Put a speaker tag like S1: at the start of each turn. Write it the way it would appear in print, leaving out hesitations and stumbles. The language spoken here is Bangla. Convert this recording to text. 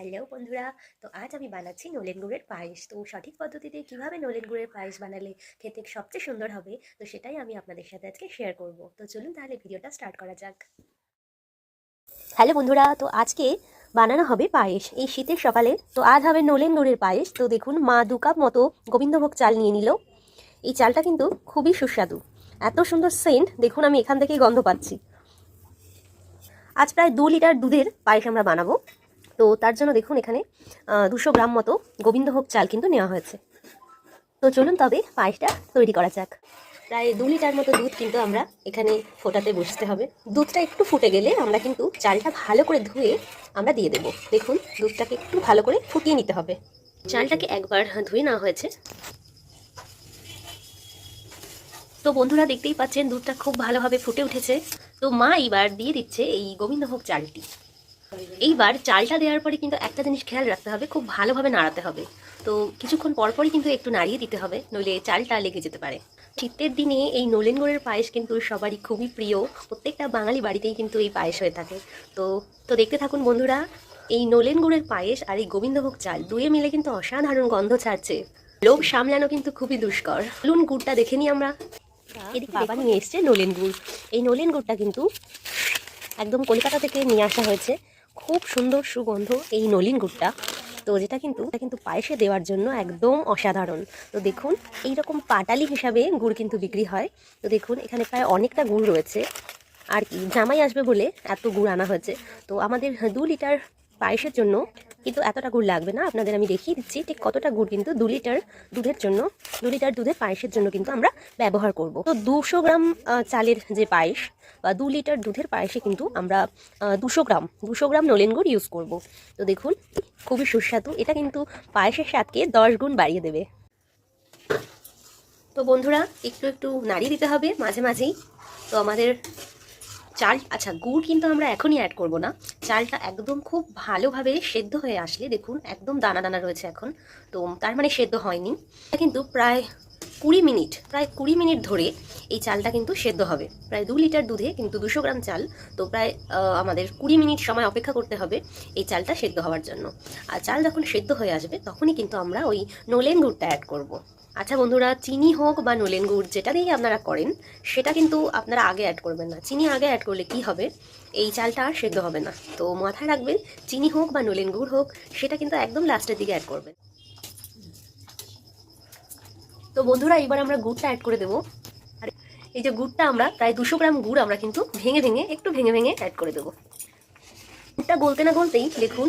S1: হ্যালো বন্ধুরা। তো আজ আমি বানাচ্ছি নলেন গুড়ের পায়েস। তো সঠিক পদ্ধতিতে কিভাবে নলেন গুড়ের পায়েস বানালে খেতে সবচেয়ে সুন্দর হবে, তো সেটাই আমি আপনাদের সাথে আজকে শেয়ার করব। তো চলুন তাহলে ভিডিওটা স্টার্ট করা যাক। হ্যালো বন্ধুরা, তো আজকে বানানো হবে পায়েস এই শীতের সকালে। তো আজ হবে নলেন গুড়ের পায়েস। তো দেখুন, মা 2 কাপ মতো গোবিন্দভোগ চাল নিয়ে নিল। এই চালটা কিন্তু খুবই সুস্বাদু, এত সুন্দর সেন্ট, দেখুন আমি এখান থেকেই গন্ধ পাচ্ছি। আজ প্রায় 2 লিটার দুধের পায়েস আমরা বানাবো। তো তার জন্য দেখুন এখানে 200 গ্রাম মতো গোবিন্দভোগ চাল কিন্তু নেওয়া হয়েছে। তো চলুন তবে পায়েসটা তৈরি করা যাক। প্রায় 2 লিটার মতো দুধ কিন্তু আমরা এখানে ফোটাতে বসতে হবে। দুধটা একটু ফুটে গেলে আমরা কিন্তু চালটা ভালো করে ধুয়ে আমরা দিয়ে দেবো। দেখুন, দুধটাকে একটু ভালো করে ফুটিয়ে নিতে হবে। চালটাকে একবার ধুয়ে নেওয়া হয়েছে। তো বন্ধুরা, দেখতেই পাচ্ছেন দুধটা খুব ভালোভাবে ফুটে উঠেছে। তো মা এইবার দিয়ে দিচ্ছে এই গোবিন্দভোগ চালটি। এইবার চালটা দেওয়ার পরে কিন্তু একটা জিনিস খেয়াল রাখতে হবে, খুব ভালোভাবে নাড়াতে হবে। তো কিছুক্ষণ পরপরই কিন্তু একটু নাড়িয়ে দিতে হবে, নইলে চালটা লেগে যেতে পারে। শীতের দিনে এই নলেন গুড়ের পায়েস কিন্তু সবারই খুবই প্রিয়। প্রত্যেকটা বাঙালি বাড়িতেই কিন্তু এই পায়েস হয়ে থাকে। তো তো দেখতে থাকুন বন্ধুরা। এই নলেন গুড়ের পায়েস আর এই গোবিন্দভোগ চাল দুয়ে মিলে কিন্তু অসাধারণ গন্ধ ছাড়ছে। লোভ সামলানো কিন্তু খুবই দুষ্কর। চলুন গুড়টা দেখে নিই আমরা। এদিকে বাবা নিয়ে এসছে নলেন গুড়। এই নলেন গুড়টা কিন্তু একদম কলকাতা থেকে নিয়ে আসা হয়েছে। খুব সুন্দর সুগন্ধ এই নলেন গুড়টা। তো এটা কিন্তু পায়েসে দেওয়ার জন্য একদম অসাধারণ। তো দেখুন, এইরকম পাটালি হিসাবে গুড় কিন্তু বিক্রি হয়। তো দেখুন এখানে প্রায় অনেকটা গুড় রয়েছে। আর কি, জামাই আসবে বলে এত গুড় আনা হয়েছে। তো আমাদের 2 লিটার পায়েসের জন্য কিন্তু এতটা গুড় লাগবে না। আপনাদের আমি দেখিয়ে দিচ্ছি ঠিক কতটা গুড় কিন্তু 2 লিটার দুধের জন্য, 2 লিটার দুধের পায়েসের জন্য কিন্তু আমরা ব্যবহার করব। তো 200 গ্রাম চালের যে পায়েস বা 2 লিটার দুধের পায়েসে কিন্তু আমরা 200 গ্রাম নলেন গুড় ইউজ করব। তো দেখুন, খুবই সুস্বাদু। এটা কিন্তু পায়েসের স্বাদকে 10 গুণ বাড়িয়ে দেবে। তো বন্ধুরা, একটু একটু নাড়িয়ে দিতে হবে মাঝে মাঝেই। তো আমাদের আচ্ছা, গুড় কিন্তু আমরা এখনই অ্যাড করব না। চালটা একদম খুব ভালোভাবে সেদ্ধ হয়ে আসলে, দেখুন একদম দানা দানা রয়েছে এখন। তো তার মানে সেদ্ধ হয়নি। এটা কিন্তু প্রায় 20 মিনিট ধরে এই চালটা কিন্তু সেদ্ধ হবে। প্রায় 2 লিটার দুধে কিন্তু 200 গ্রাম চাল। তো প্রায় আমাদের 20 মিনিট সময় অপেক্ষা করতে হবে এই চালটা সেদ্ধ হওয়ার জন্য। আর চাল যখন সেদ্ধ হয়ে আসবে তখনই কিন্তু আমরা ওই নলেন গুড়টা অ্যাড করব। আচ্ছা বন্ধুরা, চিনি হোক বা নলেন গুড় যেটা দিয়েই আপনারা করেন, সেটা কিন্তু আপনারা আগে অ্যাড করবেন না। চিনি আগে অ্যাড করলে কি হবে, এই চালটা আর সেদ্ধ হবে না। তো মাথায় রাখবেন, চিনি হোক বা নলেন গুড় হোক, সেটা কিন্তু একদম লাস্টের দিকে অ্যাড করবেন। তো বন্ধুরা, এবার আমরা গুড়টা অ্যাড করে দেবো। আর এই যে গুড়টা, আমরা প্রায় 200 গ্রাম গুড় আমরা কিন্তু একটু ভেঙে ভেঙে অ্যাড করে দেবো। গুড়টা গলতে না গলতেই দেখুন